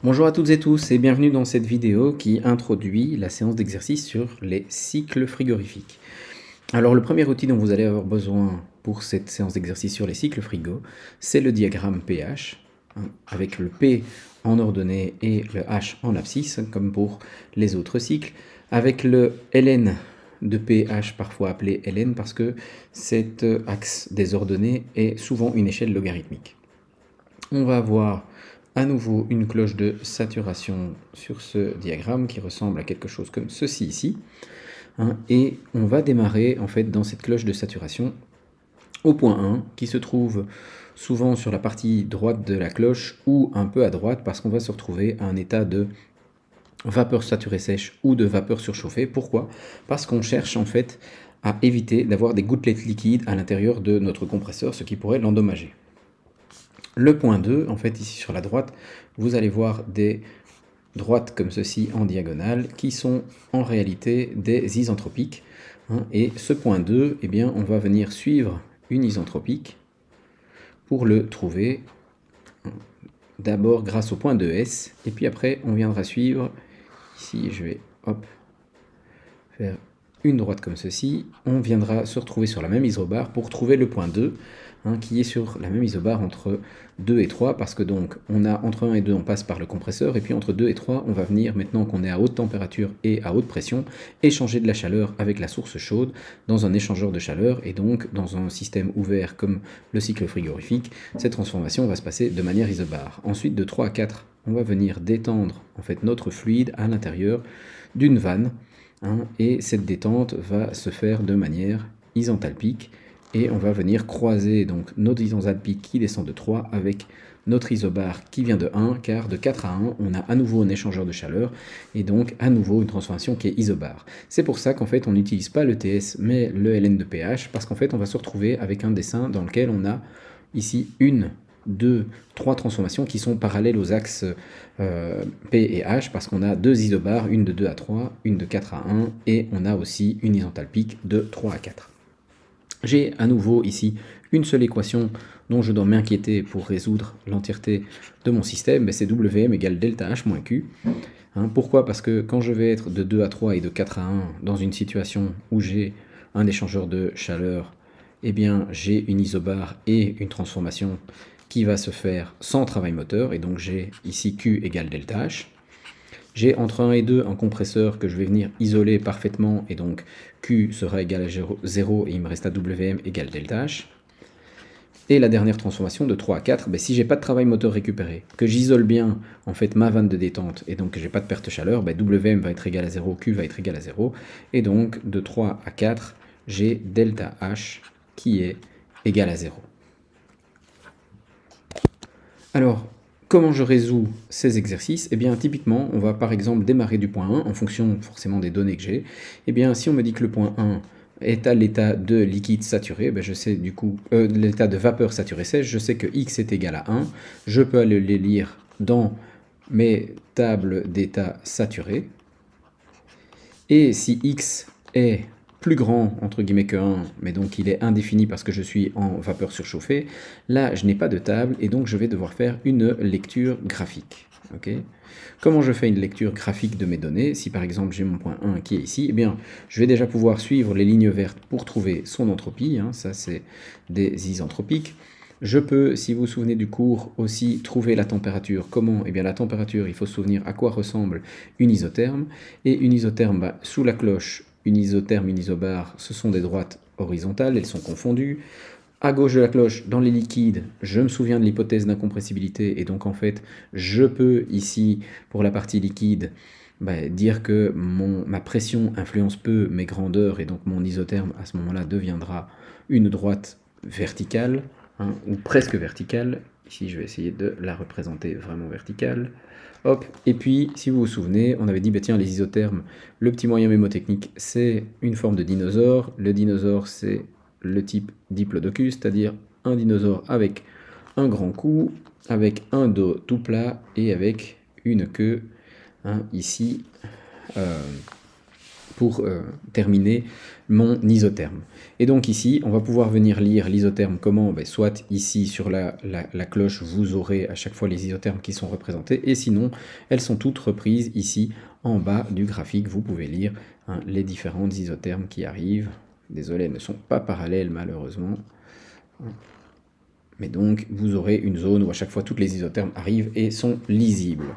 Bonjour à toutes et tous et bienvenue dans cette vidéo qui introduit la séance d'exercice sur les cycles frigorifiques. Alors le premier outil dont vous allez avoir besoin pour cette séance d'exercice sur les cycles frigo, c'est le diagramme pH, avec le P en ordonnée et le H en abscisse, comme pour les autres cycles, avec le ln de pH, parfois appelé ln, parce que cet axe des ordonnées est souvent une échelle logarithmique. On va avoir à nouveau une cloche de saturation sur ce diagramme qui ressemble à quelque chose comme ceci ici. Et on va démarrer en fait dans cette cloche de saturation au point 1 qui se trouve souvent sur la partie droite de la cloche ou un peu à droite parce qu'on va se retrouver à un état de vapeur saturée sèche ou de vapeur surchauffée. Pourquoi? Parce qu'on cherche en fait à éviter d'avoir des gouttelettes liquides à l'intérieur de notre compresseur, ce qui pourrait l'endommager. Le point 2, en fait, ici sur la droite, vous allez voir des droites comme ceci en diagonale qui sont en réalité des isentropiques. Et ce point 2, eh bien, on va venir suivre une isentropique pour le trouver d'abord grâce au point 2S, et puis après on viendra suivre, ici je vais faire une droite comme ceci, on viendra se retrouver sur la même isobarre pour trouver le point 2, qui est sur la même isobarre entre 2 et 3, parce que donc on a entre 1 et 2 on passe par le compresseur, et puis entre 2 et 3 on va venir, maintenant qu'on est à haute température et à haute pression, échanger de la chaleur avec la source chaude dans un échangeur de chaleur, et donc dans un système ouvert comme le cycle frigorifique, cette transformation va se passer de manière isobarre. Ensuite de 3 à 4, on va venir détendre en fait notre fluide à l'intérieur d'une vanne, et cette détente va se faire de manière isenthalpique, et on va venir croiser donc notre isenthalpique qui descend de 3 avec notre isobar qui vient de 1, car de 4 à 1, on a à nouveau un échangeur de chaleur, et donc à nouveau une transformation qui est isobar. C'est pour ça qu'en fait on n'utilise pas le TS, mais le ln de pH, parce qu'en fait on va se retrouver avec un dessin dans lequel on a ici 1, 2, 3 transformations qui sont parallèles aux axes P et H, parce qu'on a deux isobars, une de 2 à 3, une de 4 à 1, et on a aussi une isenthalpique de 3 à 4. J'ai à nouveau ici une seule équation dont je dois m'inquiéter pour résoudre l'entièreté de mon système, c'est Wm égale delta H moins Q. Pourquoi? Parce que quand je vais être de 2 à 3 et de 4 à 1 dans une situation où j'ai un échangeur de chaleur, eh bien j'ai une isobar et une transformation qui va se faire sans travail moteur, et donc j'ai ici Q égale delta H. J'ai entre 1 et 2 un compresseur que je vais venir isoler parfaitement, et donc Q sera égal à 0, et il me reste à Wm égale delta H. Et la dernière transformation de 3 à 4, si j'ai pas de travail moteur récupéré, que j'isole bien en fait ma vanne de détente, et donc que j'ai pas de perte de chaleur, Wm va être égal à 0, Q va être égal à 0, et donc de 3 à 4, j'ai delta H qui est égal à 0. Alors, comment je résous ces exercices? Eh bien, typiquement, on va par exemple démarrer du point 1 en fonction forcément des données que j'ai. Eh bien, si on me dit que le point 1 est à l'état de liquide saturé, je sais du coup, l'état de vapeur saturée sèche, je sais que X est égal à 1. Je peux aller les lire dans mes tables d'état saturé. Et si X est plus grand entre guillemets que 1, mais donc il est indéfini parce que je suis en vapeur surchauffée, là je n'ai pas de table, et donc je vais devoir faire une lecture graphique. Comment je fais une lecture graphique de mes données? Si par exemple j'ai mon point 1 qui est ici, eh bien je vais déjà pouvoir suivre les lignes vertes pour trouver son entropie, ça c'est des isentropiques. Je peux, si vous vous souvenez du cours, aussi trouver la température. Comment? Eh bien la température, il faut se souvenir à quoi ressemble une isotherme. Et une isotherme, sous la cloche, une isotherme, une isobar, ce sont des droites horizontales, elles sont confondues. À gauche de la cloche, dans les liquides, je me souviens de l'hypothèse d'incompressibilité, et donc en fait, je peux ici, pour la partie liquide, dire que ma pression influence peu mes grandeurs, et donc mon isotherme à ce moment-là deviendra une droite verticale, ou presque verticale. Ici, je vais essayer de la représenter vraiment verticale. Hop, et puis, si vous vous souvenez, on avait dit, tiens, les isothermes, le petit moyen mémotechnique, c'est une forme de dinosaure. Le dinosaure, c'est le type diplodocus, c'est-à-dire un dinosaure avec un grand cou, avec un dos tout plat, et avec une queue, ici, pour terminer mon isotherme. Et donc ici, on va pouvoir venir lire l'isotherme comment? Soit ici sur la cloche, vous aurez à chaque fois les isothermes qui sont représentés, et sinon, elles sont toutes reprises ici en bas du graphique. Vous pouvez lire les différentes isothermes qui arrivent. Désolé, elles ne sont pas parallèles malheureusement. Mais donc, vous aurez une zone où à chaque fois toutes les isothermes arrivent et sont lisibles.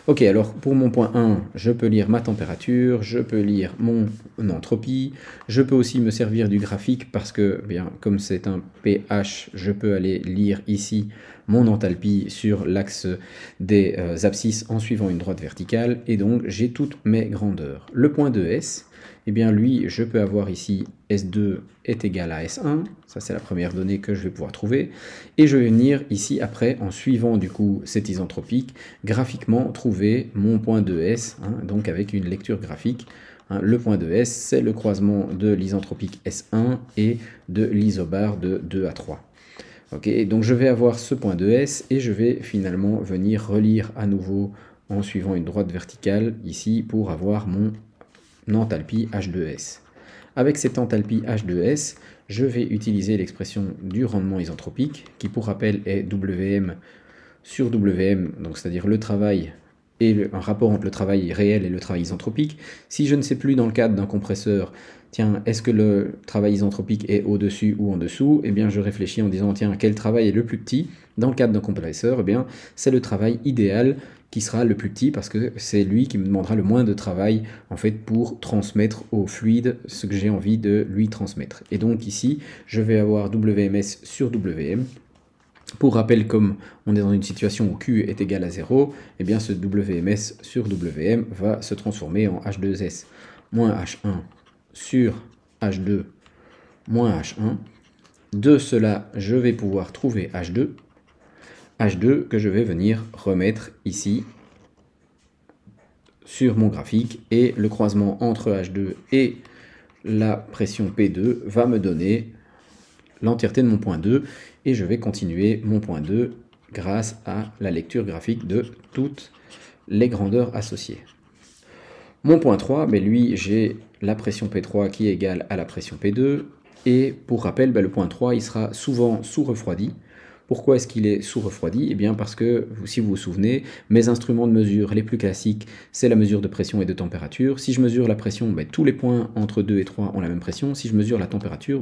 Ok, alors pour mon point 1, je peux lire ma température, je peux lire mon entropie, je peux aussi me servir du graphique parce que, bien, comme c'est un pH, je peux aller lire ici mon enthalpie sur l'axe des abscisses en suivant une droite verticale, et donc j'ai toutes mes grandeurs. Le point 2S, eh bien lui, je peux avoir ici S2 est égal à S1, ça c'est la première donnée que je vais pouvoir trouver, et je vais venir ici après, en suivant du coup cet isentropique, graphiquement trouver mon point 2S, donc avec une lecture graphique. Le point 2S, c'est le croisement de l'isentropique S1 et de l'isobar de 2 à 3. Ok, donc je vais avoir ce point 2S et je vais finalement venir relire à nouveau en suivant une droite verticale ici pour avoir mon enthalpie H2S. Avec cette enthalpie H2S, je vais utiliser l'expression du rendement isentropique, qui pour rappel est Wm sur Wm, donc c'est-à-dire le travail et un rapport entre le travail réel et le travail isentropique. Si je ne sais plus dans le cadre d'un compresseur, tiens, est-ce que le travail isentropique est au-dessus ou en dessous? Eh bien, je réfléchis en disant, tiens, quel travail est le plus petit? Dans le cadre d'un compresseur, eh bien, c'est le travail idéal qui sera le plus petit parce que c'est lui qui me demandera le moins de travail en fait pour transmettre au fluide ce que j'ai envie de lui transmettre. Et donc ici, je vais avoir WMS sur WM. Pour rappel, comme on est dans une situation où Q est égal à 0, eh bien ce WMS sur WM va se transformer en H2S moins H1 sur H2 moins H1. De cela, je vais pouvoir trouver H2. H2 que je vais venir remettre ici sur mon graphique, et le croisement entre H2 et la pression P2 va me donner l'entièreté de mon point 2, et je vais continuer mon point 2 grâce à la lecture graphique de toutes les grandeurs associées. Mon point 3, lui, j'ai la pression P3 qui est égale à la pression P2, et pour rappel, le point 3, il sera souvent sous-refroidi. Pourquoi est-ce qu'il est sous-refroidi? Eh bien parce que, si vous vous souvenez, mes instruments de mesure les plus classiques, c'est la mesure de pression et de température. Si je mesure la pression, tous les points entre 2 et 3 ont la même pression. Si je mesure la température,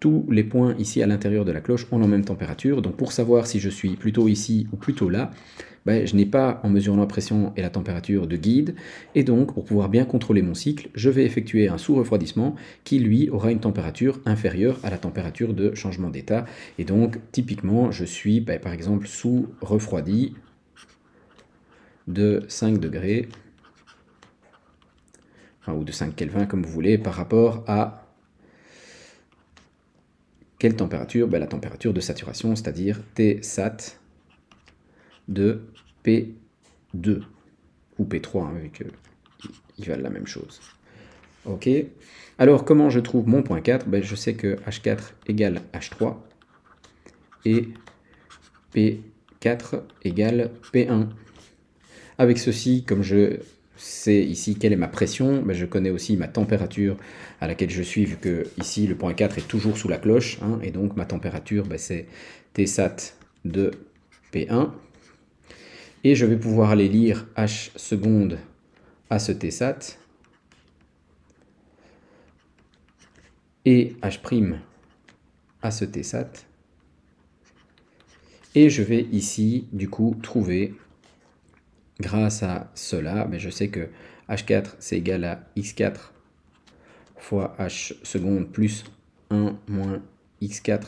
tous les points ici à l'intérieur de la cloche ont la même température. Donc pour savoir si je suis plutôt ici ou plutôt là, je n'ai pas, en mesurant la pression et la température, de guide, et donc pour pouvoir bien contrôler mon cycle, je vais effectuer un sous-refroidissement qui lui aura une température inférieure à la température de changement d'état, et donc typiquement je suis par exemple sous-refroidi de 5 degrés, ou de 5 Kelvin comme vous voulez, par rapport à quelle température? La température de saturation, c'est-à-dire Tsat de P2 ou P3, vu qu'ils valent la même chose. Ok. Alors, comment je trouve mon point 4? Je sais que H4 égale H3 et P4 égale P1. Avec ceci, comme je sais ici quelle est ma pression, je connais aussi ma température à laquelle je suis, vu que ici le point 4 est toujours sous la cloche, et donc ma température c'est Tsat de P1. Et je vais pouvoir aller lire H seconde à ce Tsat et H' à ce Tsat. Et je vais ici, du coup, trouver, grâce à cela, je sais que H4 c'est égal à X4 fois H seconde plus 1 moins X4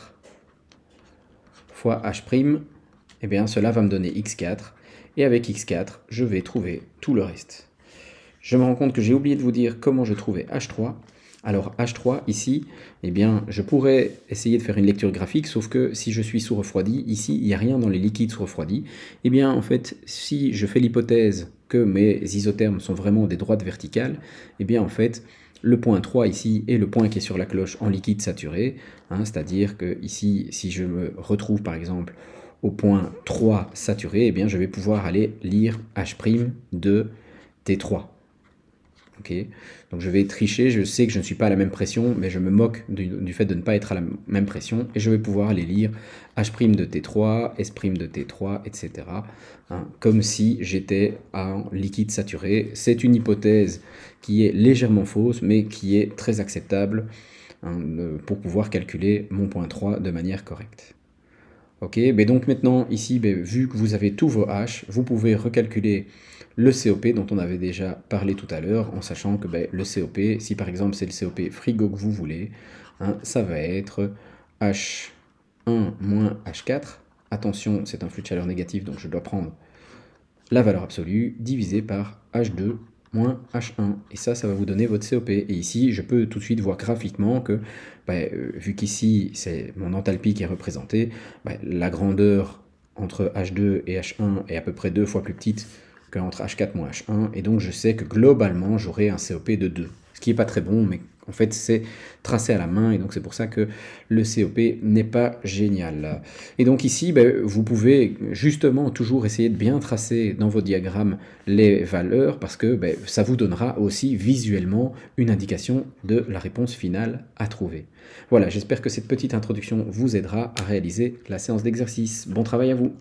fois H'. Et bien cela va me donner X4. Et avec X4, je vais trouver tout le reste. Je me rends compte que j'ai oublié de vous dire comment je trouvais H3. Alors H3 ici, je pourrais essayer de faire une lecture graphique, sauf que si je suis sous-refroidi, ici il n'y a rien dans les liquides sous-refroidis. En fait, si je fais l'hypothèse que mes isothermes sont vraiment des droites verticales, en fait, le point 3 ici est le point qui est sur la cloche en liquide saturé, c'est-à-dire que ici, si je me retrouve par exemple au point 3 saturé, je vais pouvoir aller lire H' de T3. Ok, donc je vais tricher, je sais que je ne suis pas à la même pression, mais je me moque du fait de ne pas être à la même pression, et je vais pouvoir les lire H' de T3, S' de T3, etc. hein, comme si j'étais en liquide saturé. C'est une hypothèse qui est légèrement fausse, mais qui est très acceptable hein, pour pouvoir calculer mon point 3 de manière correcte. Ok, mais donc maintenant, ici, vu que vous avez tous vos H, vous pouvez recalculer le COP dont on avait déjà parlé tout à l'heure, en sachant que le COP, si par exemple c'est le COP frigo que vous voulez, hein, ça va être H1 moins H4. Attention, c'est un flux de chaleur négatif, donc je dois prendre la valeur absolue divisée par H2 moins H1. Et ça va vous donner votre COP. Et ici, je peux tout de suite voir graphiquement que, vu qu'ici, c'est mon enthalpie qui est représentée, la grandeur entre H2 et H1 est à peu près 2 fois plus petite qu'entre H4 moins H1. Et donc, je sais que globalement, j'aurai un COP de 2. Ce qui n'est pas très bon, mais en fait, c'est tracé à la main, et donc c'est pour ça que le COP n'est pas génial. Et donc ici, vous pouvez justement toujours essayer de bien tracer dans vos diagrammes les valeurs, parce que ça vous donnera aussi visuellement une indication de la réponse finale à trouver. Voilà, j'espère que cette petite introduction vous aidera à réaliser la séance d'exercice. Bon travail à vous!